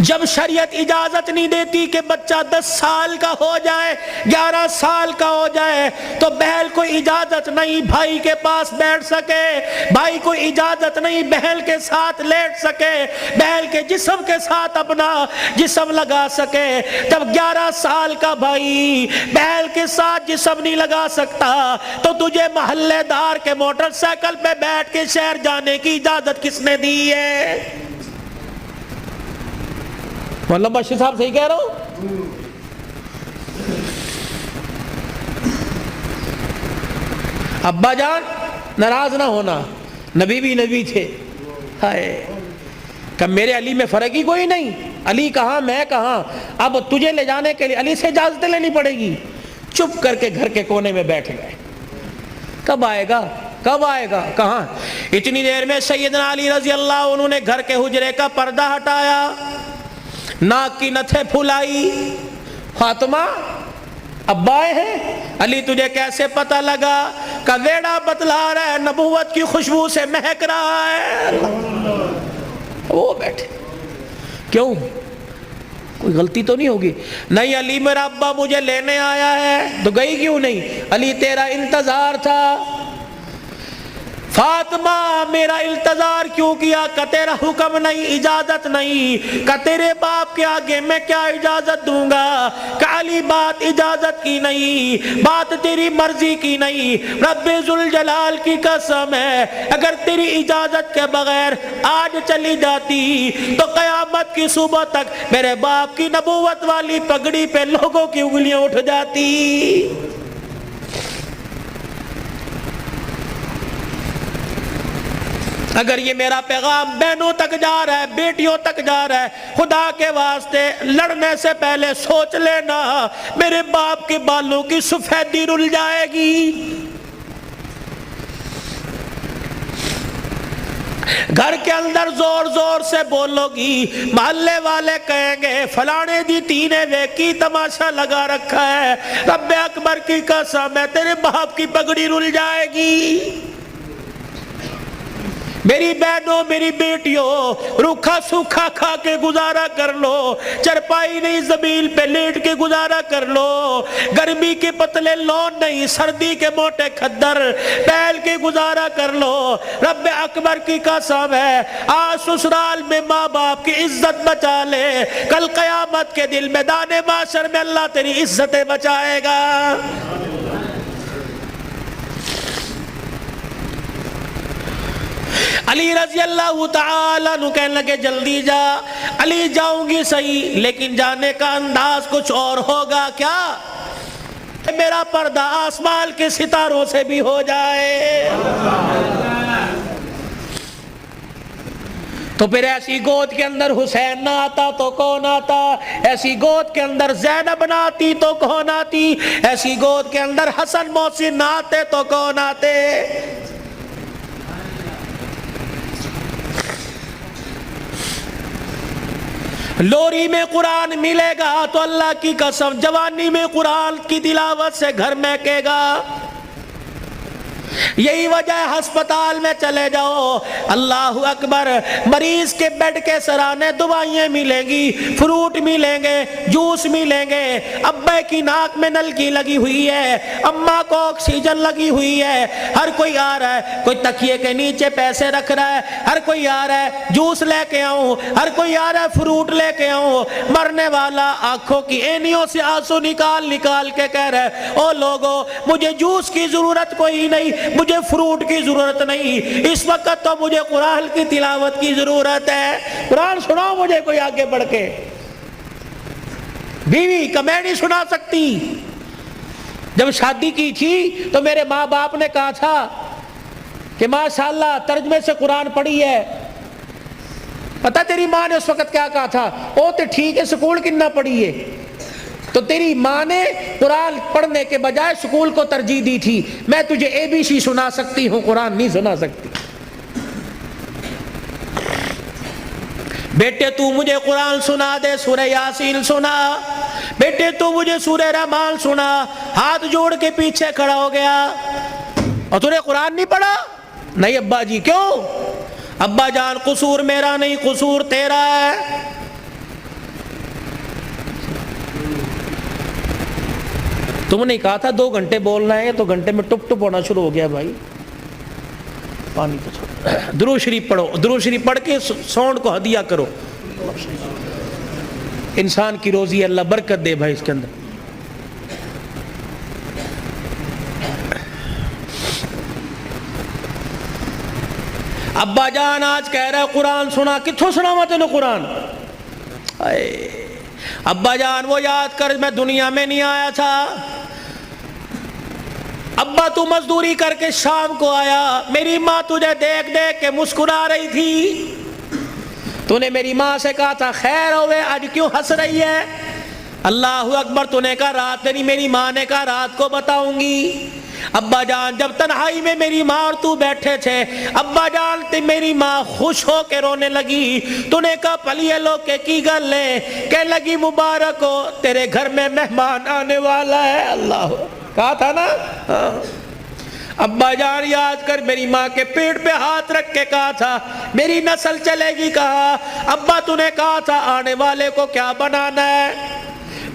جب شریعت اجازت نہیں دیتی کہ بچہ 10 سال کا ہو جائے 11 سال کا ہو جائے تو بہن کو اجازت نہیں بھائی کے پاس بیٹھ سکے, بھائی کو اجازت نہیں بہن کے ساتھ لیٹ سکے, بہن کے جسم کے ساتھ اپنا جسم لگا سکے. جب 11 سال کا بھائی بہن کے ساتھ جسم نہیں لگا سکتا تو تجھے محلے دار کے موٹر سائیکل پہ بیٹھ کے شہر جانے کی اجازت کس نے دی ہے؟ مولانا بشیر صاحب صحیح کہہ رہا ہوں؟ ابا جان ناراض نہ ہونا, نبی بھی نبی تھے. ہائے کہ میرے علی میں فرق ہی کوئی نہیں, علی کہاں میں کہاں, اب تجھے لے جانے کے لیے علی سے اجازت لینی پڑے گی. چپ کر کے گھر کے کونے میں بیٹھ گئے. کب آئے گا کب آئے گا کہاں؟ اتنی دیر میں سیدنا علی رضی اللہ عنہ نے گھر کے حجرے کا پردہ ہٹایا, ناک کی نتھے پھلائی. فاطمہ ابا آئے ہیں. علی تجھے کیسے پتہ لگا؟ کہ ویڑا بتلا رہا ہے, نبوت کی خوشبو سے مہک رہا ہے. وہ بیٹھے. کیوں؟ کوئی غلطی تو نہیں ہوگی؟ نہیں علی میرا ابا مجھے لینے آیا ہے. تو گئی کیوں نہیں؟ علی تیرا انتظار تھا. فاطمہ میرا انتظار کیوں کیا؟ کہ تیرا حکم نہیں, اجازت نہیں. کہ تیرے باپ کے آگے میں کیا اجازت دوں گا؟ کہ علی بات اجازت کی نہیں, بات تیری مرضی کی نہیں. رب ذوالجلال کی قسم ہے اگر تیری اجازت کے بغیر آج چلی جاتی تو قیامت کی صبح تک میرے باپ کی نبوت والی پگڑی پہ لوگوں کی انگلیاں اٹھ جاتی. اگر یہ میرا پیغام بہنوں تک جا رہا ہے, بیٹیوں تک جا رہا ہے, خدا کے واسطے لڑنے سے پہلے سوچ لینا میرے باپ کے بالوں کی سفیدی رل جائے گی. گھر کے اندر زور زور سے بولو گی, محلے والے کہیں گے فلانے دی تینے ویکی تماشا لگا رکھا ہے. رب اکبر کی قسم ہے تیرے باپ کی پگڑی رل جائے گی. میری بہنوں میری بیٹیوں روکھا سوکھا کھا کے گزارا کر لو, چرپائی نہیں زمین پہ لیٹ کے گزارا کر لو, گرمی کے پتلے لون نہیں سردی کے موٹے کھدر پہل کے گزارا کر لو. رب اکبر کی قسم ہے آج سسرال میں ماں باپ کی عزت بچا لے, کل قیامت کے دل میدان معاشر میں اللہ تیری عزتیں بچائے گا. علی رضی اللہ تعالیٰ عنہ کہنے لگے جلدی جا. علی جاؤں گی صحیح لیکن جانے کا انداز کچھ اور ہوگا. کیا؟ میرا پردہ آسمان کے ستاروں سے بھی ہو جائے. تو پھر ایسی گود کے اندر حسین نہ آتا تو کون آتا؟ ایسی گود کے اندر زینب نہ آتی تو کون آتی؟ ایسی گود کے اندر حسن محسن نہ آتے تو کون آتے؟ لوری میں قرآن ملے گا تو اللہ کی قسم جوانی میں قرآن کی تلاوت سے گھر مہکے گا. یہی وجہ ہے ہسپتال میں چلے جاؤ اللہ اکبر, مریض کے بیڈ کے سرانے دوائیں ملیں گی, فروٹ ملیں گے, جوس ملیں گے. ابے کی ناک میں نلکی لگی ہوئی ہے, اماں کو آکسیجن لگی ہوئی ہے. ہر کوئی آ رہا ہے, کوئی تکیے کے نیچے پیسے رکھ رہا ہے, ہر کوئی آ رہا ہے جوس لے کے آؤں, ہر کوئی آ رہا ہے فروٹ لے کے آؤں. مرنے والا آنکھوں کی اینیوں سے آنسو نکال نکال کے کہہ رہا ہے او لوگو مجھے جوس کی ضرورت کوئی نہیں, مجھے فروٹ کی ضرورت نہیں, اس وقت تو مجھے قرآن کی تلاوت کی ضرورت ہے. قرآن سناؤ مجھے کوئی آگے بڑھ کے. بیوی کہ میں نہیں سنا سکتی. جب شادی کی تھی تو میرے ماں باپ نے کہا تھا کہ ماشاءاللہ ترجمے سے قرآن پڑھی ہے. پتہ تیری ماں نے اس وقت کیا کہا تھا؟ او تو ٹھیک ہے سکول کنا پڑھی ہے. تو تیری ماں نے قرآن پڑھنے کے بجائے سکول کو ترجیح دی تھی. میں تجھے اے بی سی سنا سکتی ہوں, قرآن نہیں سنا سکتی. بیٹے تو مجھے قرآن سنا دے, سورہ یاسین سنا. بیٹے تو مجھے سورہ رحمان سنا. ہاتھ جوڑ کے پیچھے کھڑا ہو گیا. اور تو نے قرآن نہیں پڑھا؟ نہیں ابا جی. کیوں؟ ابا جان قصور میرا نہیں, قصور تیرا ہے. تم نے کہا تھا 2 گھنٹے بولنا ہے تو گھنٹے میں ٹپ ٹپ ہونا شروع ہو گیا بھائی. پانی تو چھوڑو. درود شریف پڑھو, درود شریف پڑھ کے ساؤنڈ کو ہدیہ کرو. انسان کی روزی اللہ برکت دے بھائی اس کے اندر. ابا جان آج کہہ رہا ہے قرآن سنا, کتھوں سنا میں تینوں قرآن؟ ابا جان وہ یاد کر میں دنیا میں نہیں آیا تھا. ابا تو مزدوری کر کے شام کو آیا, میری ماں تجھے دیکھ دیکھ کے مسکرا رہی تھی. تو نے میری ماں سے کہا تھا خیر ہوئے آج کیوں ہنس رہی ہے؟ اللہ اکبر. تو نے کہا رات نہیں, میری ماں نے کہا رات کو بتاؤں گی. ابا جان جب تنہائی میں میری ماں اور تو بیٹھے تھے, ابا جان میری ماں خوش ہو کے رونے لگی. تو نے کہا پلیے لو کے کی گل لے, کہ لگی مبارک ہو تیرے گھر میں مہمان آنے والا ہے. اللہ کہا تھا نا. ابا جان یاد کر میری ماں کے پیٹ پہ ہاتھ رکھ کے کہا تھا میری نسل چلے گی. کہا ابا تو نے کہا تھا آنے والے کو کیا بنانا ہے؟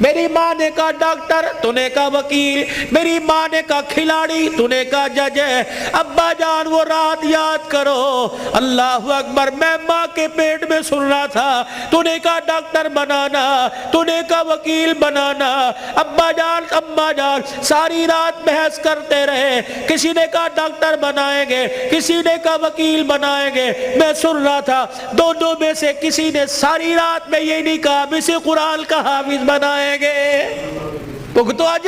میری ماں نے کہا ڈاکٹر, تو نے کہا وکیل, میری ماں نے کہا کھلاڑی, تو نے کہا جج. ابا جان وہ رات یاد کرو, اللہ اکبر, میں ماں کے پیٹ میں سن رہا تھا. تو نے کہا ڈاکٹر بنانا, تو نے کہا وکیل بنانا. ابا جان اماں جان ساری رات بحث کرتے رہے. کسی نے کہا ڈاکٹر بنائیں گے, کسی نے کہا وکیل بنائیں گے. میں سن رہا تھا دونوں میں سے کسی نے ساری رات میں یہ نہیں کہا اسے قرآن کا حافظ بنائیں گے. تو آج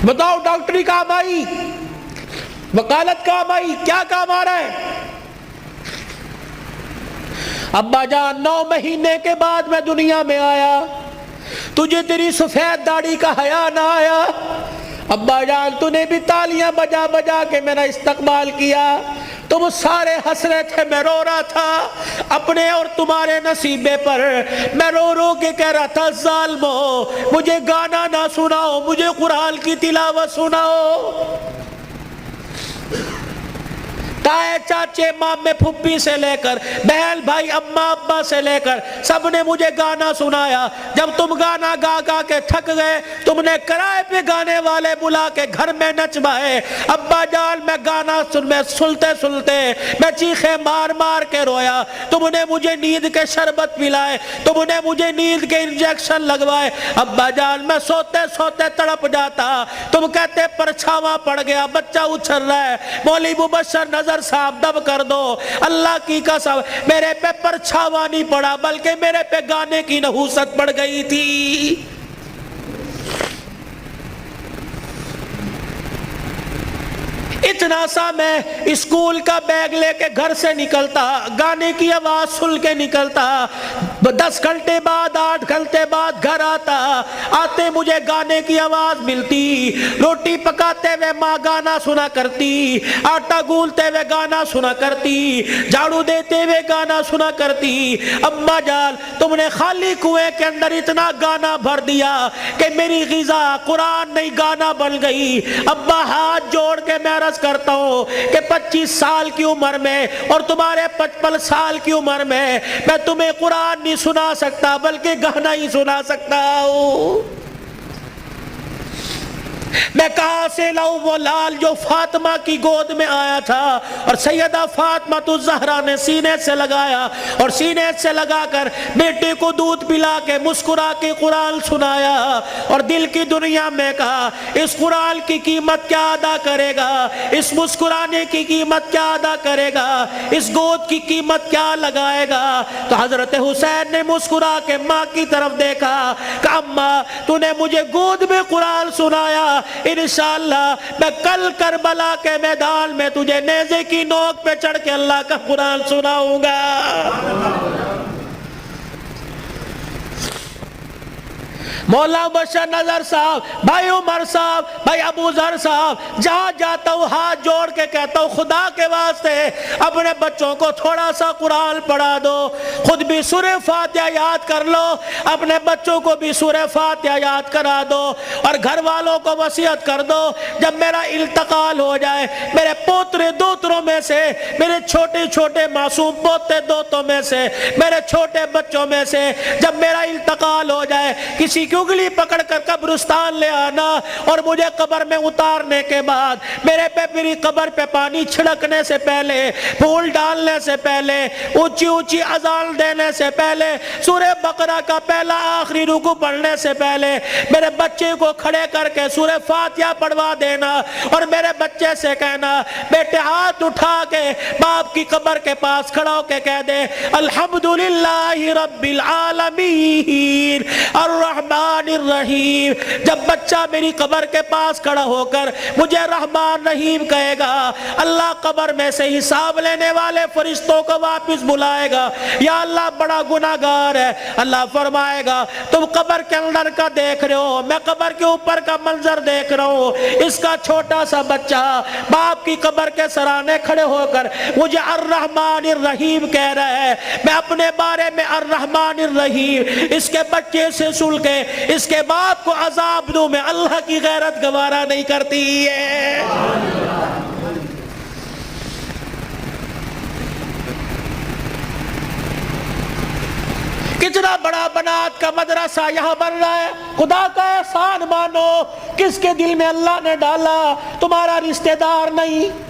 بتاؤ ڈاکٹری کام آئی, وکالت کام آئی, کیا کام آ رہا ہے؟ ابا جان 9 مہینے کے بعد میں دنیا میں آیا, تجھے تیری سفید داڑھی کا حیا نہ آیا. ابا جان تو نے بھی تالیاں بجا بجا کے میرا استقبال کیا. تم سارے ہنس رہے تھے, میں رو رہا تھا اپنے اور تمہارے نصیبے پر. میں رو رو کے کہہ رہا تھا ظالمو مجھے گانا نہ سناؤ, مجھے قرآن کی تلاوت سناؤ. تائے چاچے مامے پھپھی سے لے کر بہن بھائی اماں ابا سے لے کر سب نے مجھے گانا سنایا. جب تم گانا گا گا کے تھک گئے, تم نے کرائے پہ گانے والے بلا کے گھر میں نچوائے. ابا جان میں گانا سنتے سنتے میں چیخے مار مار کے رویا. تم نے مجھے نیند کے شربت پلائے, تم نے مجھے نیند کے انجیکشن لگوائے. ابا جان میں سوتے سوتے تڑپ جاتا. تم کہتے پرچھاواں پڑ گیا, بچہ اچھل رہا ہے, مولوی مبشر نظر صاحب دب کر دو. اللہ کی قسم میرے پہ پرچھاوا نہیں پڑا بلکہ میرے پہ گانے کی نحوست پڑ گئی تھی. اتنا سا میں اسکول کا بیگ لے کے گھر سے نکلتا, گانے کی آواز سن کے نکلتا. 10 گھنٹے بعد 8 گھنٹے بعد گھر آتا, آتے مجھے گانے کی آواز ملتی. روٹی پکاتے ہوئے ماں گانا سنا کرتی, آٹا گولتے ہوئے گانا سنا کرتی, جھاڑو دیتے ہوئے گانا سنا کرتی. اماں جان تم نے خالی کنویں کے اندر اتنا گانا بھر دیا کہ میری غذا قرآن نہیں گانا بن گئی. ابا ہاتھ جوڑ کے میں عرض کرتا ہوں کہ 25 سال کی عمر میں اور تمہارے 55 سال کی عمر میں تمہیں قرآن نہیں سنا سکتا بلکہ گانا ہی سنا سکتا ہوں. میں کہاں سے لاؤں وہ لال جو فاطمہ کی گود میں آیا تھا اور سیدہ فاطمہ الزہرا نے سینے سے لگایا اور سینے سے لگا کر بیٹے کو دودھ پلا کے مسکرا کے قرآن سنایا اور دل کی دنیا میں کہا اس قرآن کی قیمت کیا ادا کرے گا, اس مسکرانے کی قیمت کیا ادا کرے گا, اس گود کی قیمت کیا لگائے گا. تو حضرت حسین نے مسکرا کے ماں کی طرف دیکھا کہ اماں تو نے مجھے گود میں قرآن سنایا, انشاءاللہ میں کل کربلا کے میدان میں تجھے نیزے کی نوک پہ چڑھ کے اللہ کا قرآن سناؤں گا. مولا بشر نظر صاحب، بھائی عمر صاحب، بھائی ابو ذر صاحب، جہاں جاتا ہوں ہاتھ جوڑ کے کہتا ہوں خدا کے واسطے اپنے بچوں کو تھوڑا سا قرآن پڑھا دو، خود بھی سورہ فاتحہ یاد کر لو، اپنے بچوں کو بھی سورہ فاتحہ یاد کرا دو، اور گھر والوں کو وصیت کر دو جب میرا انتقال ہو جائے میرے پوترے دوتروں میں سے، میرے چھوٹے چھوٹے معصوم پوتے دوتوں میں سے، میرے چھوٹے بچوں میں سے جب میرا انتقال ہو جائے کسی کی انگلی پکڑ کر قبرستان لے آنا، اور مجھے قبر میں اتارنے کے بعد میری قبر پہ پانی چھڑکنے سے پہلے، پھول ڈالنے سے پہلے، اونچی اونچی اذان دینے سے پہلے، سورہ بقرہ کا پہلا آخری رکوع پڑھنے سے پہلے میرے بچے کو کھڑے کر کے سورہ فاتحہ پڑھوا دینا، اور میرے بچے سے کہنا بیٹے ہاتھ اٹھا کے باپ کی قبر کے پاس کھڑا ہو کے کہہ دے الحمدللہ رب العالمین الرحمن الرحیم۔ جب بچہ میری قبر کے پاس کھڑا ہو کر مجھے رحمان رحیم کہے گا، اللہ قبر میں سے حساب لینے والے فرشتوں کو واپس بلائے گا، یا اللہ بڑا گناہگار ہے، اللہ فرمائے گا تم قبر کے اندر کا دیکھ رہے ہو، میں قبر کے اوپر کا منظر دیکھ رہا ہوں، اس کا چھوٹا سا بچہ باپ کی قبر کے سرانے کھڑے ہو کر مجھے الرحمن الرحیم کہہ رہا ہے، میں اپنے بارے میں الرحمن الرحیم اس کے بچے سے سن کے اس کے باپ کو عذاب دوں، میں اللہ کی غیرت گوارا نہیں کرتی ہے۔ کتنا بڑا بنات کا مدرسہ یہاں بن رہا ہے، خدا کا احسان مانو، کس کے دل میں اللہ نے ڈالا، تمہارا رشتہ دار نہیں،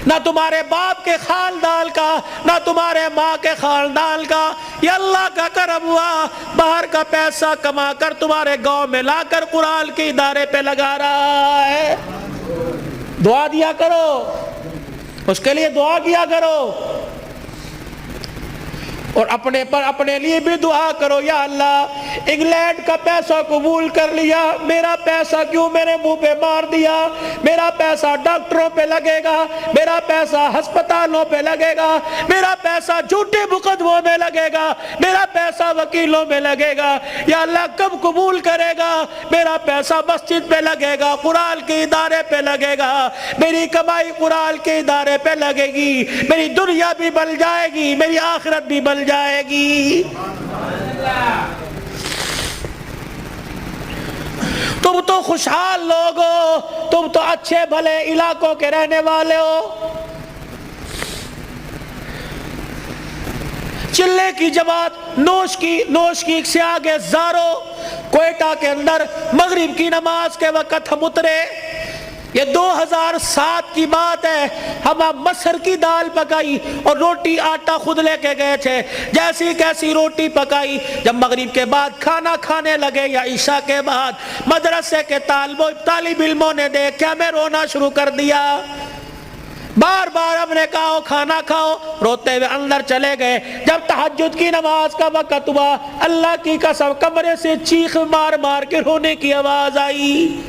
نہ تمہارے باپ کے خاندان کا، نہ تمہارے ماں کے خاندان کا، یہ اللہ کا کرم ہوا، باہر کا پیسہ کما کر تمہارے گاؤں میں لا کر قرآن کے ادارے پہ لگا رہا ہے۔ دعا دیا کرو، اس کے لیے دعا کیا کرو، اور اپنے لیے بھی دعا کرو، یا اللہ انگلینڈ کا پیسہ قبول کر لیا، میرا پیسہ کیوں میرے منہ پہ مار دیا، میرا پیسہ ڈاکٹروں پہ لگے گا، میرا پیسہ ہسپتالوں پہ لگے گا، میرا پیسہ جھوٹے مقدموں میں لگے گا، میرا پیسہ وکیلوں میں لگے گا، یا اللہ کب قبول کرے گا، میرا پیسہ مسجد پہ لگے گا، قرآن کے ادارے پہ لگے گا، میری کمائی قرآن کے ادارے پہ لگے گی، میری دنیا بھی بن جائے گی، میری آخرت بھی بن جائے گی۔ تم تو خوشحال لوگ ہو، تم تو اچھے بھلے علاقوں کے رہنے والے ہو، چلے کی جماعت نوش کی سے آگے زارو، کوئٹہ کے اندر مغرب کی نماز کے وقت ہم اترے، یہ 2007 کی بات ہے، ہم مسر کی دال پکائی اور روٹی آٹا خود لے کے گئے تھے، جیسی کیسی روٹی پکائی، جب مغرب کے بعد کھانا کھانے لگے یا عشاء کے بعد مدرسے کے طالب علموں نے دیکھ کے ہمیں رونا شروع کر دیا، بار بار ہم نے کہا کھانا کھاؤ، روتے ہوئے اندر چلے گئے، جب تہجد کی نماز کا وقت ہوا اللہ کی قسم کمرے سے چیخ مار مار کے رونے کی آواز آئی،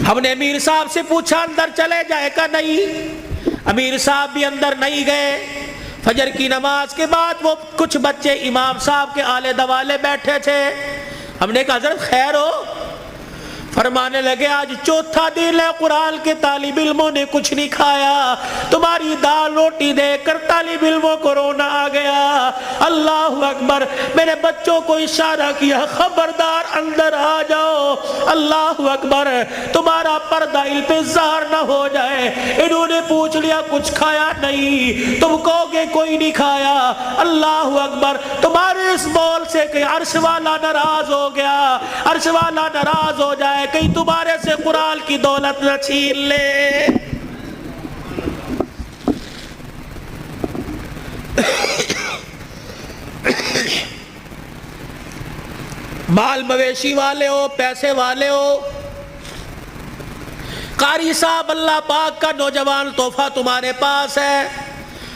ہم نے امیر صاحب سے پوچھا اندر چلے جائے کا، نہیں، امیر صاحب بھی اندر نہیں گئے، فجر کی نماز کے بعد وہ کچھ بچے امام صاحب کے آلے دوالے بیٹھے تھے، ہم نے کہا حضرت خیر ہو، فرمانے لگے آج چوتھا دن ہے قرآن کے طالب علموں نے کچھ نہیں کھایا، تمہاری دال روٹی دیکھ کر طالب علموں کو رونا آ گیا، اللہ اکبر، میرے بچوں کو اشارہ کیا خبردار اندر آ جاؤ، اللہ اکبر، تمہارا پردہ ان پہ ظاہر نہ ہو جائے، انہوں نے پوچھ لیا کچھ کھایا نہیں، تم کہو گے کوئی نہیں کھایا، اللہ اکبر، تمہارے اس بول سے کہ عرش والا ناراض ہو گیا، عرش والا ناراض ہو جائے، کہیں تمہارے سے قرآن کی دولت نہ چھین لے۔ مال مویشی والے ہو، پیسے والے ہو، قاری صاحب اللہ پاک کا نوجوان تحفہ تمہارے پاس ہے،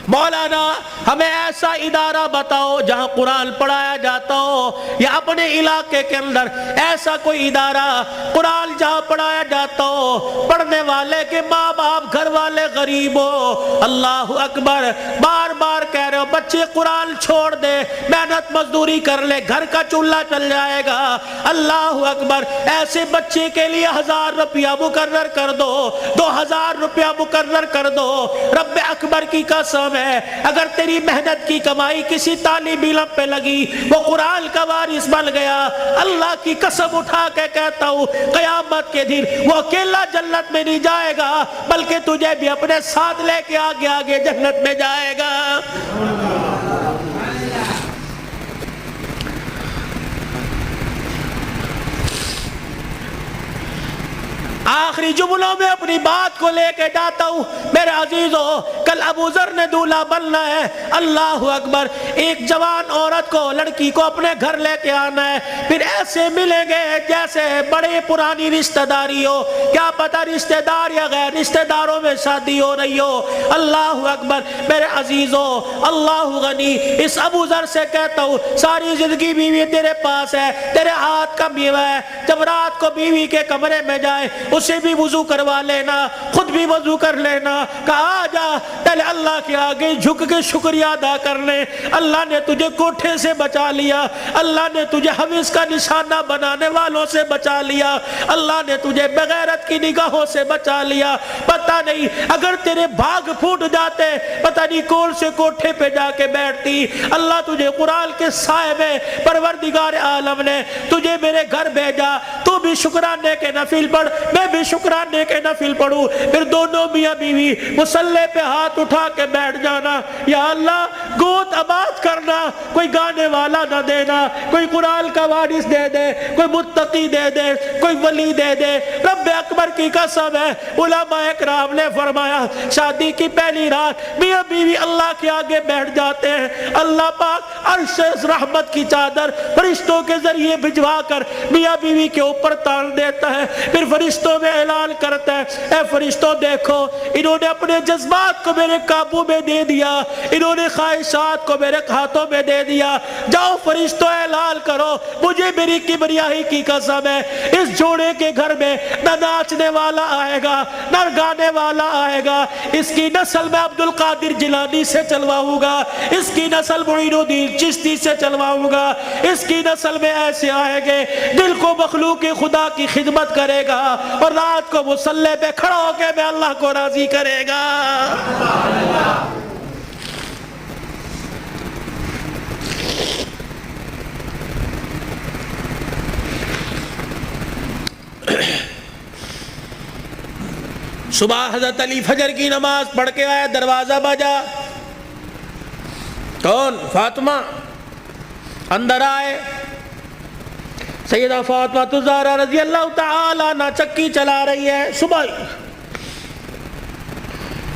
مولانا ہمیں ایسا ادارہ بتاؤ جہاں قرآن پڑھایا جاتا ہو، یا اپنے علاقے کے اندر ایسا کوئی ادارہ قرآن جہاں پڑھایا جاتا ہو، پڑھنے والے کے ماں باپ گھر والے غریب ہو۔ اللہ اکبر، بار بار کہہ رہے ہو بچے قرآن چھوڑ دے، محنت مزدوری کر لے، گھر کا چولہا چل جائے گا۔ اللہ اکبر، ایسے بچے کے لیے 1000 روپیہ مقرر کر دو، 2000 روپیہ مقرر کر دو۔ رب اکبر کی قسم ہے، اگر تیری محنت کی کمائی کسی طالب علم پہ لگی، وہ قرآن کا وارث بن گیا، اللہ کی قسم اٹھا کے کہتا ہوں قیامت کے دن وہ اکیلا جنت میں نہیں جائے گا، بلکہ تجھے بھی اپنے ساتھ لے کے آگے آگے جنت میں جائے گا۔ آخری جملوں میں اپنی بات کو لے کے جاتا ہوں میرے عزیزو، کل ابو ذر نے دولہا بننا ہے۔ اللہ اکبر، ایک جوان عورت کو، لڑکی کو اپنے گھر لے کے آنا ہے، پھر ایسے ملیں گے جیسے بڑے پرانی رشتہ داری ہو، کیا پتہ رشتہ دار یا غیر رشتہ داروں میں شادی ہو رہی ہو۔ اللہ اکبر میرے عزیزو، اللہ غنی، اس ابو ذر سے کہتا ہوں ساری زندگی بیوی تیرے پاس ہے، تیرے ہاتھ کا میوہ ہے، جب رات کو بیوی کے کمرے میں جائے اسے بھی وضو کروا لینا، خود بھی وضو کر لینا، کہا جا پہلے اللہ کے آگے جھک کے شکریہ ادا کر لے، اللہ نے تجھے کوٹھے سے بچا لیا، اللہ نے تجھے حویث کا نشانہ بنانے والوں سے بچا لیا، اللہ نے تجھے بغیرت کی نگاہوں سے بچا لیا۔ پتہ نہیں اگر تیرے بھاگ پھوٹ جاتے، پتہ نہیں کون سے کوٹھے پہ جا کے بیٹھتی۔ اللہ تجھے قرآن کے سائے میں پروردگار عالم نے تجھے میرے گھر بھیجا، تو بھی شکرانے کے نفل پڑھ، میں بھی شکرانے کے نفل پڑھوں، پھر دونوں میاں بیوی مصلی پہ ہاتھ اٹھا کے بیٹھ جانا، یا اللہ گوت آباد کرنا، کوئی گانے والا نہ دینا، کوئی قرآن کا وارث دے دے، کوئی متقی دے دے، کوئی ولی دے دے۔ رب اکبر کی قسم ہے، علماء اکرام نے فرمایا شادی کی پہلی رات میاں بیوی اللہ کے آگے بیٹھ جاتے ہیں، اللہ پاک عرش رحمت کی چادر فرشتوں کے ذریعے بھجوا کر میاں بیوی کے اوپر تان دیتا ہے، پھر فرشتوں میں اعلان کرتا ہے اے فرشتوں دیکھو انہوں نے اپنے جذبات کو میرے قابو میں دے دیا، انہوں نے خواہشات کو میرے ہاتھوں میں دے دیا، جاؤ فرشتوں اعلان کرو مجھے میری کبریائی کی قسم ہے اس جوڑے کے گھر میں نہ ناچنے والا آئے گا نہ گانے والا آئے گا، اس کی نسل میں عبد القادر جیلانی سے چلواؤں گا، اس کی نسل معین الدین چشتی سے چلواؤں گا، اس کی نسل میں ایسے آئے گے دل کو مخلوق خدا کی خدمت کرے گا اور رات کو مصلی پہ کھڑا ہو کے میں اللہ کو راضی کرے گا۔ صبح حضرت علی فجر کی نماز پڑھ کے آیا، دروازہ بجا، کون؟ فاطمہ۔ اندر آئے، سیدہ فاطمہ الزہرا رضی اللہ تعالی عنہ چکی چلا رہی ہے، صبح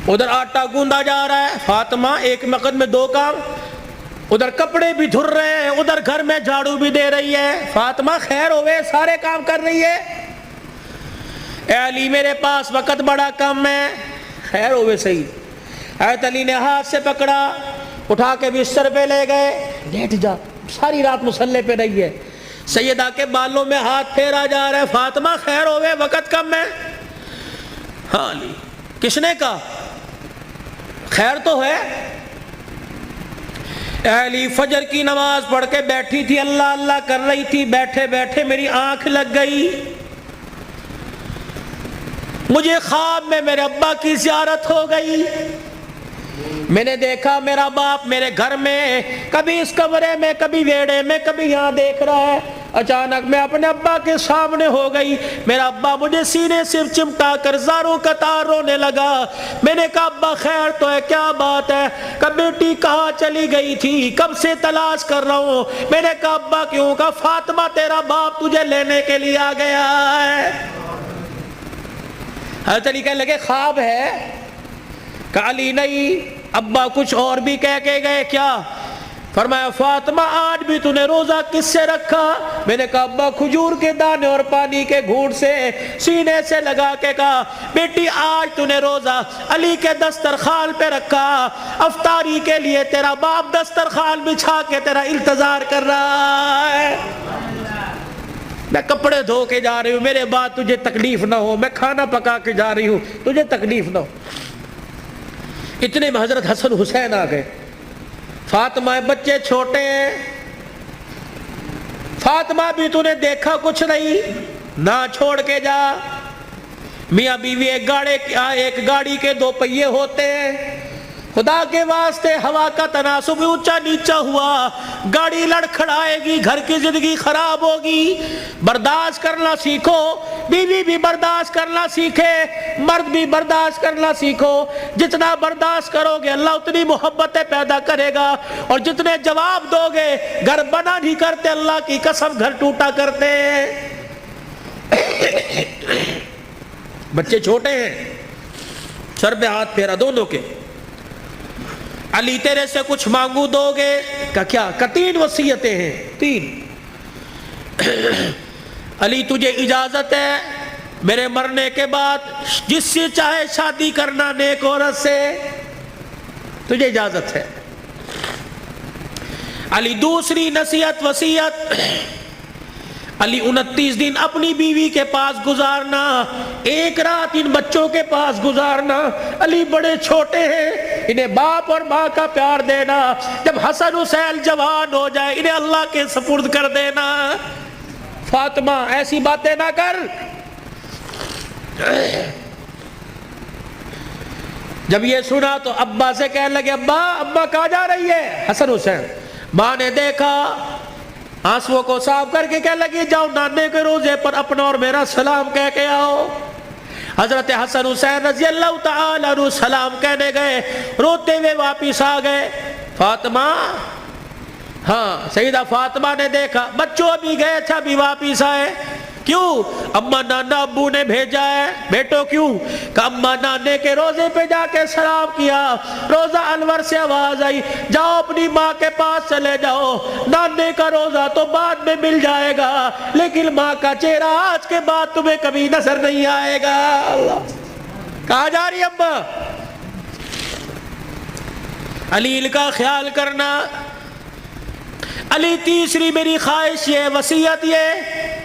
ادھر آٹا گوندا جا رہا ہے، فاطمہ ایک وقت میں دو کام، ادھر کپڑے بھی دھر رہے ہیں، ادھر گھر میں جھاڑو بھی دے رہی ہے۔ فاطمہ خیر ہوئے، سارے کام کر رہی ہے۔ اے علی میرے پاس وقت بڑا کم ہے، خیر ہوئے صحیح۔ حضرت علی نے ہاتھ سے پکڑا، اٹھا کے بستر پہ لے گئے، لیٹ جا، ساری رات مصلی پہ رہی ہے۔ سیدہ کے بالوں میں ہاتھ پھیرا جا رہا ہے، فاطمہ خیر ہوئے وقت کم ہے۔ ہاں علی، کس نے کہا؟ خیر تو ہے۔ اے علی فجر کی نماز پڑھ کے بیٹھی تھی، اللہ اللہ کر رہی تھی، بیٹھے بیٹھے میری آنکھ لگ گئی، مجھے خواب میں میرے ابا کی زیارت ہو گئی، میں نے دیکھا میرا باپ میرے گھر میں، کبھی اس کمرے میں، کبھی ویڑے میں، کبھی یہاں دیکھ رہا ہے۔ اچانک میں اپنے ابا کے سامنے ہو گئی، میرا ابا مجھے سینے سے چمٹا کر زاروں قطار رونے لگا۔ میں نے کہا ابا خیر تو ہے، کیا بات ہے؟ کہ بیٹی کہاں چلی گئی تھی، کب سے تلاش کر رہا ہوں۔ میں نے کہا ابا کیوں؟ کہا فاطمہ تیرا باپ تجھے لینے کے لیے آ گیا ہے۔ حضرت علی کہنے لگے خواب ہے؟ کہا علی نہیں، ابا کچھ اور بھی کہہ کے گئے کیا؟ فرمایا فاطمہ آج بھی تو نے روزہ کس سے رکھا؟ میں نے کہا ابا کھجور کے دانے اور پانی کے گھونٹ سے، سینے سے لگا کے کہا بیٹی آج تو نے روزہ علی کے دسترخوان پہ رکھا، افطاری کے لیے تیرا باپ دسترخوان بچھا کے تیرا انتظار کر رہا ہے، میں کپڑے دھو کے جا رہی ہوں، میرے بعد تجھے تکلیف نہ ہو، میں کھانا پکا کے جا رہی ہوں تجھے تکلیف نہ ہو۔ اتنے میں حضرت حسن حسین آ گئے۔ فاطمہ بچے چھوٹے ہیں، فاطمہ بھی تو نے دیکھا کچھ نہیں، نہ چھوڑ کے جا۔ میاں بیوی ایک گاڑی کے دو پہیے ہوتے ہیں، خدا کے واسطے ہوا کا تناسب اونچا نیچا ہوا، گاڑی لڑکھڑائے گی، گھر کی زندگی خراب ہوگی، برداشت کرنا سیکھو، بیوی بھی برداشت کرنا سیکھے، مرد بھی برداشت کرنا سیکھو، جتنا برداشت کرو گے اللہ اتنی محبتیں پیدا کرے گا، اور جتنے جواب دو گے گھر بنا نہیں کرتے، اللہ کی قسم گھر ٹوٹا کرتے۔ بچے چھوٹے ہیں، سر پہ ہاتھ پھیرا دونوں کے، علی تیرے سے کچھ مانگو دو گے؟ کہ کیا؟ کہ 3 وصیتیں ہیں، 3۔ علی تجھے اجازت ہے میرے مرنے کے بعد جس سے چاہے شادی کرنا نیک عورت سے، تجھے اجازت ہے۔ علی دوسری نصیحت وصیت، علی 29 دن اپنی بیوی کے پاس گزارنا، 1 رات ان بچوں کے پاس گزارنا۔ علی بڑے چھوٹے ہیں، انہیں باپ اور ماں کا پیار دینا، جب حسن حسین جوان ہو جائے انہیں اللہ کے سپرد کر دینا۔ فاطمہ ایسی باتیں نہ کر۔ جب یہ سنا تو ابا سے کہنے لگے ابا کہاں جا رہی ہے؟ حسن حسین۔ ماں نے دیکھا، آنسوؤں کو صاف کر کے کہنے لگی جاؤ نانے کے روزے پر اپنا اور میرا سلام کہہ کے آؤ۔ حضرت حسن حسین رضی اللہ تعالیٰ عنہ سلام کہنے گئے، روتے ہوئے واپس آ گئے۔ فاطمہ، ہاں سیدہ فاطمہ نے دیکھا بچوں بھی گئے تھے ابھی واپس آئے، کیوں؟ اما نانا ابو نے بھیجا ہے۔ بیٹو کیوں؟ کہ اما نانے کے روزے پہ جا کے سلام کیا، روزہ انور سے آواز آئی جاؤ اپنی ماں کے پاس چلے جاؤ، نانے کا روزہ تو بعد میں مل جائے گا لیکن ماں کا چہرہ آج کے بعد تمہیں کبھی نظر نہیں آئے گا۔ اللہ، کہاں جا رہی اما؟ علی کا خیال کرنا۔ علی تیسری میری خواہش یہ، وصیت یہ،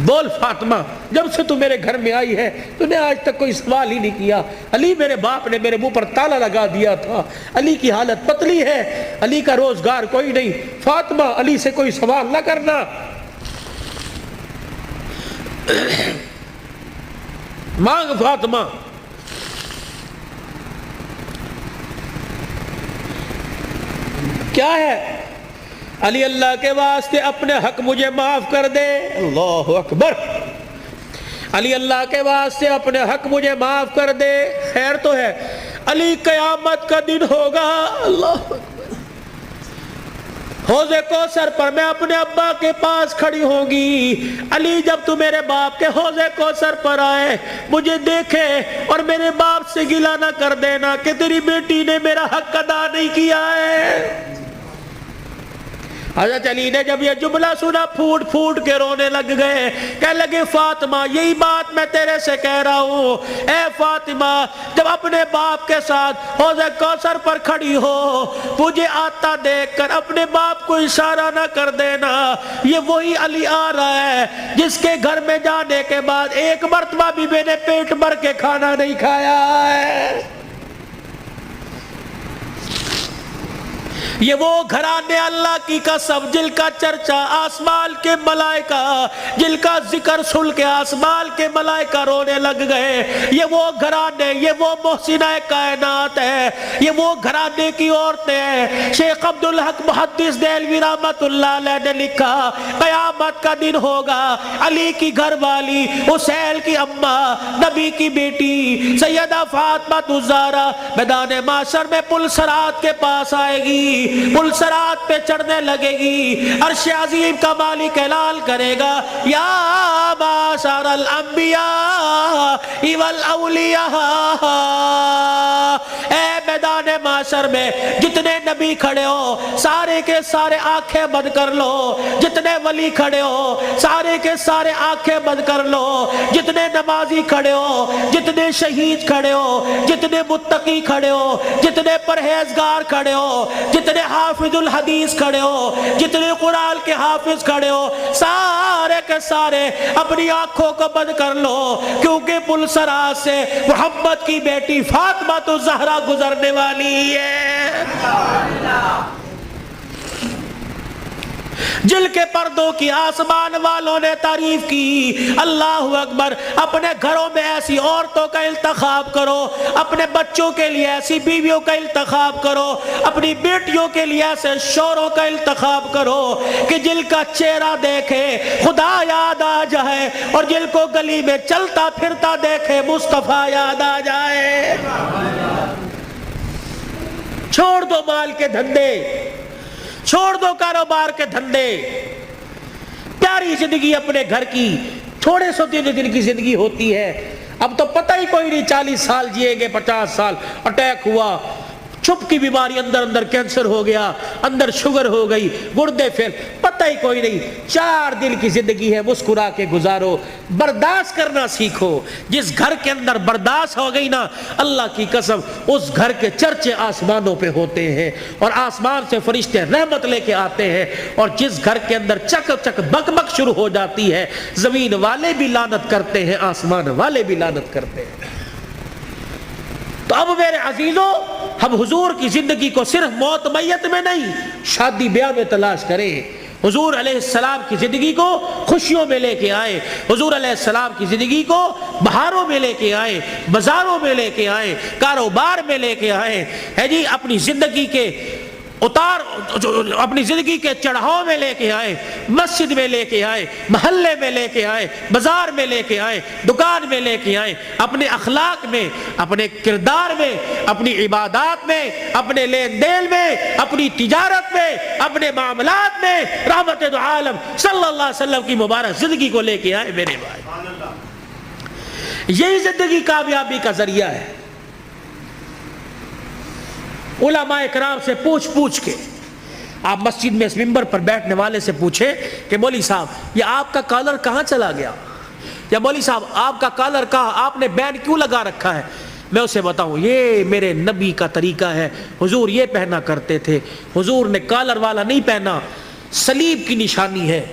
بول فاطمہ جب سے تو میرے گھر میں آئی ہے تو نے آج تک کوئی سوال ہی نہیں کیا۔ علی میرے باپ نے میرے منہ پر تالا لگا دیا تھا، علی کی حالت پتلی ہے، علی کا روزگار کوئی نہیں، فاطمہ علی سے کوئی سوال نہ کرنا۔ مانگ فاطمہ۔ کیا ہے؟ علی اللہ کے واسطے اپنے حق مجھے معاف کر دے۔ اللہ اکبر۔ علی اللہ کے واسطے اپنے حق مجھے معاف کر دے۔ خیر تو ہے، علی قیامت کا دن ہوگا، اللہ اکبر، حوض کوثر پر میں اپنے ابا کے پاس کھڑی ہوں گی۔ علی جب تو میرے باپ کے حوض کوثر پر آئے مجھے دیکھے اور میرے باپ سے گلہ نہ کر دینا کہ تیری بیٹی نے میرا حق ادا نہیں کیا ہے۔ حضرت علی نے جب یہ جملہ سنا پھوٹ پھوٹ کے رونے لگ گئے، کہنے لگے فاطمہ یہی بات میں تیرے سے کہہ رہا ہوں، اے فاطمہ جب اپنے باپ کے ساتھ حوض کوثر پر کھڑی ہو مجھے آتا دیکھ کر اپنے باپ کو اشارہ نہ کر دینا، یہ وہی علی آ رہا ہے جس کے گھر میں جانے کے بعد ایک مرتبہ بھی میں نے پیٹ بھر کے کھانا نہیں کھایا ہے۔ یہ وہ گھرانے اللہ کی قسم جن کا چرچا آسمان کے ملائکہ، جن کا ذکر سن کے آسمان کے ملائکہ رونے لگ گئے۔ یہ وہ گھرانے، یہ وہ محسنہ کائنات ہے، یہ وہ گھرانے کی عورتیں ہیں۔ شیخ عبدالحق محدث دہلوی رحمت اللہ علیہ نے لکھا قیامت کا دن ہوگا، علی کی گھر والی، حسین کی اماں، نبی کی بیٹی سیدہ فاطمہ الزہرا میدان معاشر میں پل صراط کے پاس آئے گی، پل صراط پہ چڑھنے لگے گی، عرش عظیم کا مالک اعلان کرے گا یا معاشر الانبیاء والاولیاء، اے میدان معاشر میں جتنے نبی کھڑے ہو سارے کے سارے آنکھیں بند کر لو، جتنے ولی کھڑے ہو سارے کے سارے آنکھیں بند کر لو، جتنے نمازی کھڑے ہو، جتنے شہید کھڑے ہو، جتنے متقی کھڑے ہو، جتنے پرہیزگار کھڑے ہو، جتنے حافظ الحدیث کھڑے ہو، جتنے قرآن کے حافظ کھڑے ہو، سارے کے سارے اپنی آنکھوں کو بند کر لو، کیونکہ پلسرا سے محمد کی بیٹی فاطمہ تو زہرا گزرنے والی ہے، جل کے پردوں کی آسمان والوں نے تعریف کی۔ اللہ اکبر۔ اپنے گھروں میں ایسی عورتوں کا انتخاب کرو، اپنے بچوں کے لیے ایسی بیویوں کا انتخاب کرو، اپنی بیٹیوں کے لیے ایسے شوہروں کا انتخاب کرو کہ جل کا چہرہ دیکھے خدا یاد آ جائے، اور جل کو گلی میں چلتا پھرتا دیکھے مصطفیٰ یاد آ جائے۔ چھوڑ دو مال کے دھندے، چھوڑ دو کاروبار کے دھندے، پیاری زندگی اپنے گھر کی، تھوڑے سو دن کی زندگی ہوتی ہے، اب تو پتہ ہی کوئی نہیں 40 سال جیے گے، 50 سال، اٹیک ہوا، چھپ کی بیماری، اندر اندر کینسر ہو گیا، اندر شوگر ہو گئی، گردے فیل، پتہ ہی کوئی نہیں۔ 4 دن کی زندگی ہے، مسکرا کے گزارو، برداشت کرنا سیکھو۔ جس گھر کے اندر برداشت ہو گئی نا، اللہ کی قسم اس گھر کے چرچے آسمانوں پہ ہوتے ہیں، اور آسمان سے فرشتے رحمت لے کے آتے ہیں، اور جس گھر کے اندر چک چک بک بک شروع ہو جاتی ہے، زمین والے بھی لعنت کرتے ہیں، آسمان والے بھی لعنت کرتے ہیں۔ تو اب میرے عزیزوں، ہم حضور کی زندگی کو صرف موت میت میں نہیں، شادی بیاہ میں تلاش کریں۔ حضور علیہ السلام کی زندگی کو خوشیوں میں لے کے آئے، حضور علیہ السلام کی زندگی کو بہاروں میں لے کے آئے، بازاروں میں لے کے آئے، کاروبار میں لے کے آئے، ہے جی، اپنی زندگی کے اپنی زندگی کے چڑھاؤ میں لے کے آئے، مسجد میں لے کے آئے، محلے میں لے کے آئے، بازار میں لے کے آئے، دکان میں لے کے آئے، اپنے اخلاق میں، اپنے کردار میں، اپنی عبادات میں، اپنے لین دین میں، اپنی تجارت میں، اپنے معاملات میں رحمت دو عالم صلی اللہ علیہ وسلم کی مبارک زندگی کو لے کے آئے میرے بھائی۔ یہی زندگی کامیابی کا ذریعہ ہے۔ علماء کرام سے پوچھ کے آپ مسجد میں اس منبر پر بیٹھنے والے سے پوچھیں کہ مولوی صاحب یہ آپ کا کالر کہاں چلا گیا، یا مولوی صاحب آپ کا کالر کہاں، آپ نے بینڈ کیوں لگا رکھا ہے، میں اسے بتاؤں یہ میرے نبی کا طریقہ ہے، حضور یہ پہنا کرتے تھے، حضور نے کالر والا نہیں پہنا، صلیب کی نشانی ہے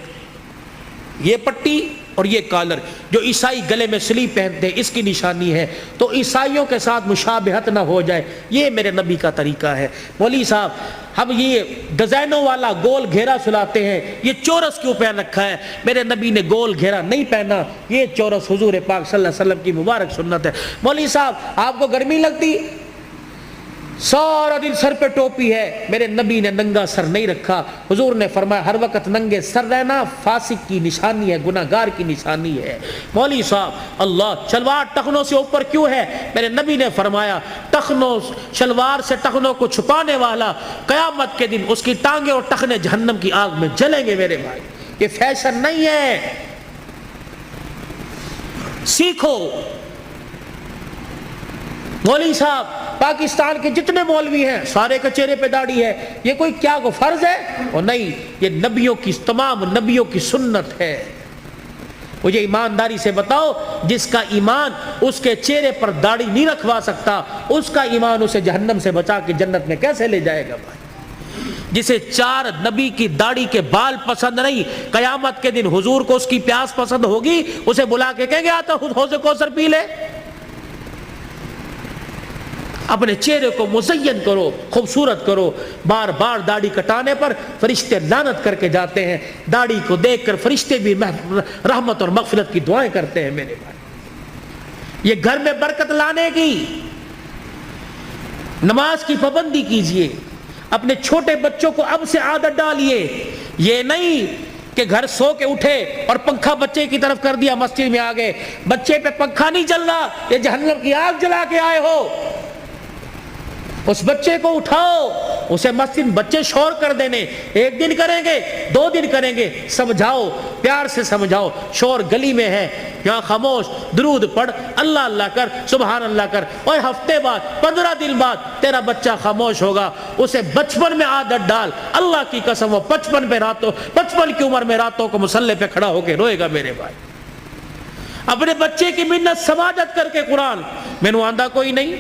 یہ پٹی اور یہ کالر، جو عیسائی گلے میں صلیب پہنتے ہیں اس کی نشانی ہے، تو عیسائیوں کے ساتھ مشابہت نہ ہو جائے، یہ میرے نبی کا طریقہ ہے۔ مولوی صاحب ہم یہ ڈیزائنوں والا گول گھیرا سلاتے ہیں، یہ چورس کیوں پہن رکھا ہے، میرے نبی نے گول گھیرا نہیں پہنا، یہ چورس حضور پاک صلی اللہ علیہ وسلم کی مبارک سنت ہے۔ مولوی صاحب آپ کو گرمی لگتی، سارا دن سر پہ ٹوپی ہے، میرے نبی نے ننگا سر نہیں رکھا، حضور نے فرمایا ہر وقت ننگے سر رہنا فاسق کی نشانی ہے، گناہ گار کی نشانی ہے۔ مولوی صاحب اللہ شلوار ٹخنوں سے اوپر کیوں ہے، میرے نبی نے فرمایا ٹخنوں شلوار سے ٹخنوں کو چھپانے والا قیامت کے دن اس کی ٹانگیں اور ٹخنے جہنم کی آگ میں جلیں گے میرے بھائی، یہ فیشن نہیں ہے، سیکھو۔ مولوی صاحب پاکستان کے جتنے مولوی ہیں سارے کے چہرے پہ داڑھی ہے، یہ کوئی کیا کو فرض ہے؟ اور نہیں، یہ نبیوں کی تمام نبیوں کی سنت ہے۔ مجھے ایمانداری سے بتاؤ، جس کا ایمان اس کے چہرے پر داڑھی نہیں رکھوا سکتا، اس کا ایمان اسے جہنم سے بچا کے جنت میں کیسے لے جائے گا بھائی؟ جسے 4 نبی کی داڑھی کے بال پسند نہیں، قیامت کے دن حضور کو اس کی پیاس پسند ہوگی، اسے بلا کے کہیں گے آتا حوض کوثر پی لے۔ اپنے چہرے کو مزین کرو، خوبصورت کرو۔ بار بار داڑھی کٹانے پر فرشتے لعنت کر کے جاتے ہیں، داڑھی کو دیکھ کر فرشتے بھی رحمت اور مغفرت کی دعائیں کرتے ہیں میرے بھائی۔ یہ گھر میں برکت لانے کی، نماز کی پابندی کیجئے، اپنے چھوٹے بچوں کو اب سے عادت ڈالیے، یہ نہیں کہ گھر سو کے اٹھے اور پنکھا بچے کی طرف کر دیا، مسجد میں آ گئے، بچے پہ پنکھا نہیں چل رہا، یہ جہنم کی آگ جلا کے آئے ہو۔ اس بچے کو اٹھاؤ، اسے مسجد بچے شور کر دینے، ایک دن کریں گے 2 دن کریں گے، سمجھاؤ، پیار سے سمجھاؤ، شور گلی میں ہے یہاں خاموش، درود پڑھ، اللہ اللہ کر، سبحان اللہ کر، اور ہفتے بعد 15 دن بعد تیرا بچہ خاموش ہوگا، اسے بچپن میں عادت ڈال، اللہ کی قسم وہ 55 کی عمر میں راتوں کو مصلی پہ کھڑا ہو کے روئے گا میرے بھائی۔ اپنے بچے کی منت سماجت کر کے قرآن، میں نے آندھا کوئی نہیں،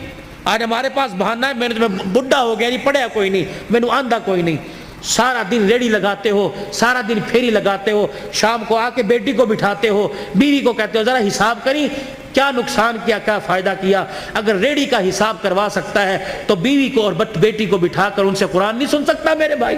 آج ہمارے پاس بہانہ ہے میں بڈھا ہو گیا، نہیں پڑھیا کوئی نہیں، میں نے آندھا کوئی نہیں۔ سارا دن ریڑی لگاتے ہو، سارا دن پھیری لگاتے ہو، شام کو آ کے بیٹی کو بٹھاتے ہو، بیوی کو کہتے ہو ذرا حساب کری کیا نقصان کیا، کیا فائدہ کیا۔ اگر ریڑی کا حساب کروا سکتا ہے تو بیوی کو اور بیٹی کو بٹھا کر ان سے قرآن نہیں سن سکتا میرے بھائی؟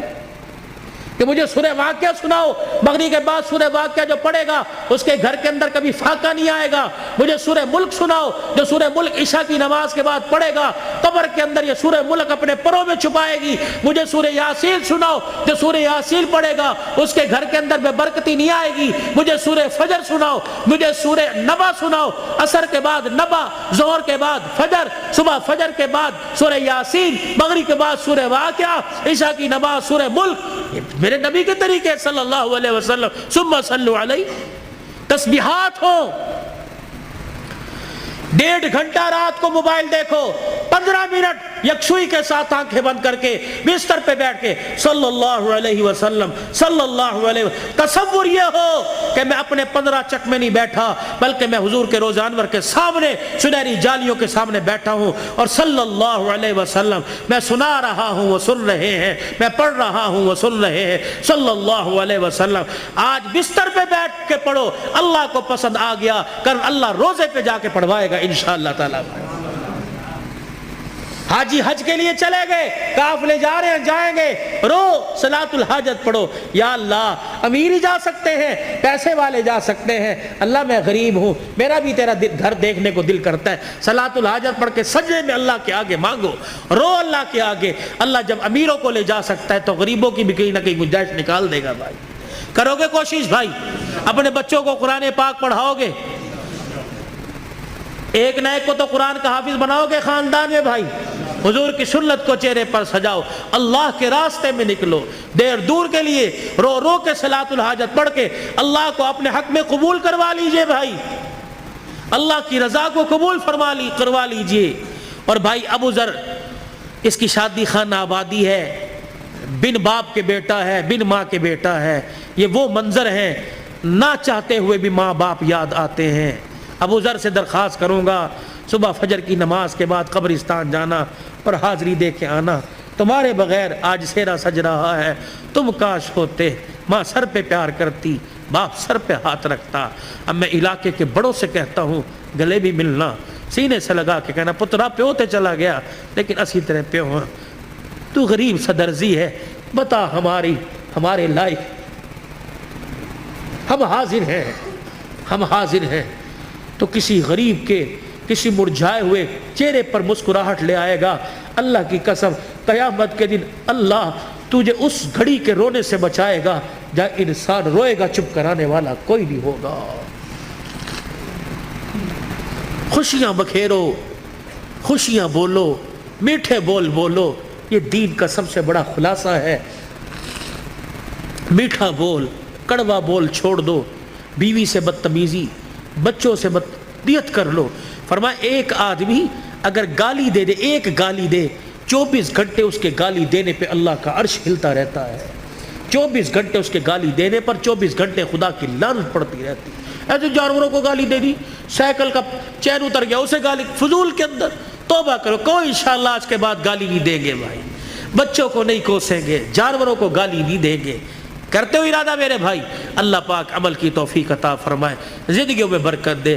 کہ مجھے سورہ واقعہ سناؤ، مغرب کے بعد سورہ واقعہ جو پڑھے گا اس کے گھر کے اندر کبھی فاقہ نہیں آئے گا۔ مجھے سورہ ملک سناؤ، جو سورہ ملک عشاء کی نماز کے بعد پڑھے گا قبر کے اندر یہ سورہ ملک اپنے پروں میں چھپائے گی۔ مجھے سورہ یاسین سناؤ، جو سورہ یاسین پڑھے گا اس کے گھر کے اندر بے برکتی نہیں آئے گی۔ مجھے سورہ فجر سناؤ، مجھے سورہ نبا سناؤ، عصر کے بعد نبا، ظہر کے بعد فجر، صبح فجر کے بعد سورہ یاسین، مغرب کے بعد سورہ واقعہ، عشاء کی نماز سورہ ملک، میرے نبی کے طریقے صلی اللہ علیہ وسلم۔ ثم صلو علیہ، تسبیحات ہوں، 1.5 گھنٹہ رات کو موبائل دیکھو، 15 منٹ یکسوئی کے ساتھ آنکھیں بند کر کے بستر پہ بیٹھ کے صلی اللہ علیہ وسلم، صلی اللہ علیہ وسلم۔ تصور یہ ہو کہ میں اپنے 15 چک میں نہیں بیٹھا، بلکہ میں حضور کے روزہ انور کے سامنے سنہری جالیوں کے سامنے بیٹھا ہوں، اور صلی اللہ علیہ وسلم میں سنا رہا ہوں وہ سن رہے ہیں، میں پڑھ رہا ہوں وہ سن رہے ہیں، صلی اللہ علیہ وسلم۔ آج بستر پہ بیٹھ کے پڑھو، اللہ کو پسند آ گیا، کل اللہ روزے پہ جا کے پڑھوائے گا انشاءاللہ تعالیٰ۔ حاجی حج کے لیے چلے گئے، قافلے جا رہے ہیں، جائیں گے، رو صلاۃ الحاجت پڑھو، یا اللہ امیر ہی جا سکتے ہیں، پیسے والے جا سکتے ہیں، اللہ میں غریب ہوں، میرا بھی تیرا گھر دیکھنے کو دل کرتا ہے، صلاۃ الحاجت پڑھ کے سجدے میں اللہ کے آگے مانگو، رو اللہ کے آگے۔ اللہ جب امیروں کو لے جا سکتا ہے تو غریبوں کی بھی کہیں نہ کہیں گنجائش نکال دے گا۔ بھائی کرو گے کوشش؟ بھائی اپنے بچوں کو قرآن پاک پڑھاؤ گے؟ ایک نہ ایک کو تو قرآن کا حافظ بناؤ گے خاندان میں؟ بھائی حضور کی سنت کو چہرے پر سجاؤ، اللہ کے راستے میں نکلو، دیر دور کے لیے رو رو کے صلاۃ الحاجت پڑھ کے اللہ کو اپنے حق میں قبول کروا لیجئے۔ بھائی اللہ کی رضا کو قبول کروا لیجئے۔ اور بھائی ابو ذر، اس کی شادی خانہ آبادی ہے، بن باپ کے بیٹا ہے، بن ماں کے بیٹا ہے، یہ وہ منظر ہیں نہ چاہتے ہوئے بھی ماں باپ یاد آتے ہیں۔ ابو ذر سے درخواست کروں گا صبح فجر کی نماز کے بعد قبرستان جانا اور حاضری دے کے آنا، تمہارے بغیر آج سیرا سج رہا ہے، تم کاش ہوتے، ماں سر پہ پیار کرتی، باپ سر پہ ہاتھ رکھتا۔ اب میں علاقے کے بڑوں سے کہتا ہوں گلے بھی ملنا، سینے سے لگا کے کہنا پترا پیو تے چلا گیا لیکن اسی طرح پیو ہاں، تو غریب صدرزی ہے، بتا ہمارے لائق، ہم حاضر ہیں تو کسی غریب کے، کسی مرجھائے ہوئے چہرے پر مسکراہٹ لے آئے گا۔ اللہ کی قسم قیامت کے دن اللہ تجھے اس گھڑی کے رونے سے بچائے گا جہاں انسان روئے گا، چپ کرانے والا کوئی نہیں ہوگا۔ خوشیاں بکھیرو، خوشیاں بولو، میٹھے بول بولو، یہ دین کا سب سے بڑا خلاصہ ہے۔ میٹھا بول، کڑوا بول چھوڑ دو، بیوی سے بدتمیزی، بچوں سے بدتمیزی کر لو۔ فرمایا ایک آدمی اگر گالی دے دے، ایک گالی دے، 24 گھنٹے اس کے گالی دینے پہ اللہ کا عرش ہلتا رہتا ہے۔ 24 گھنٹے اس کے گالی دینے پر 24 گھنٹے خدا کی لعنت پڑتی رہتی۔ ایسے جانوروں کو گالی دے دی، سائیکل کا چین اتر گیا اسے گالی، فضول کے اندر توبہ کرو، کوئی انشاءاللہ آج کے بعد گالی نہیں دیں گے بھائی، بچوں کو نہیں کوسیں گے، جانوروں کو گالی نہیں دیں گے۔ کرتے ہو ارادہ میرے بھائی، اللہ پاک عمل کی توفیق عطا فرمائے، زندگیوں میں برکت دے۔